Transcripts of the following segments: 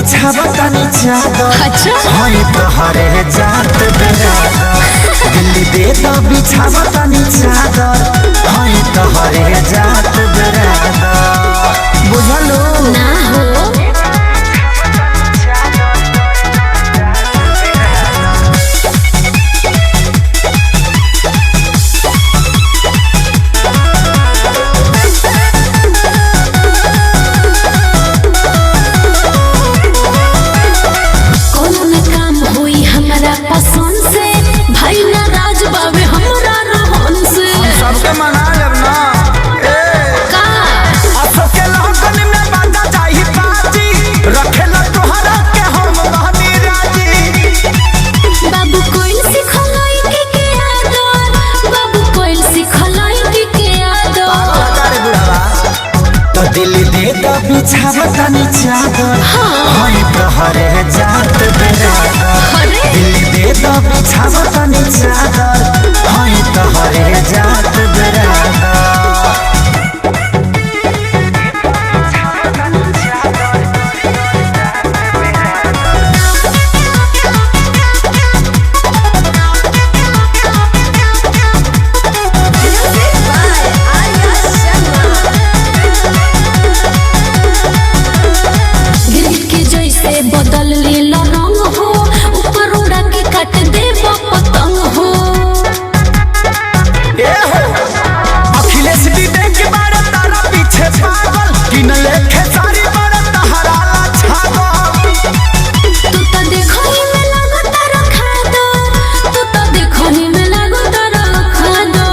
बिछावतानी चादर अच्छा हई तोहरे जात बेरादर दिल्ली दे तो बिछावतानी चादर हई तोहरे जात बेरादर बुझलो ना हो दिल्ली दे तो बिछावतानी चादर हई तोहरे जात बेरादर दिल्ली दे तो बिछावतानी चादर हई तोहरे जात बेरादर बदल लीला रंग हो ऊपर उड़ा के काट दे पतंग हो अखिलेश दीदी के बारे तारा पीछे पागल कि न लेखे सारी बारे तहरा ला छागल तू तो देखनी में लागो तारा खादर तू तो देखनी में लागो तारा खादर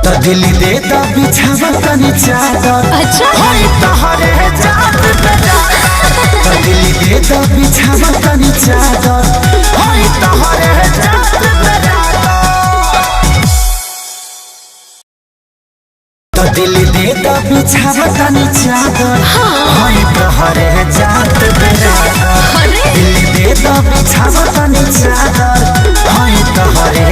तो दिल्ली दे तो बिछावतानी चादर अच्छा हई तोहरे जात बेरादर तो दिल्ली दे तो बिछावतानी चादर हई तोहरे जात बेरादर तो दिल्ली दे तो बिछावतानी चादर हई तोहरे जात बेरादर दिल्ली दे तो बिछावतानी चादर हई तोहरे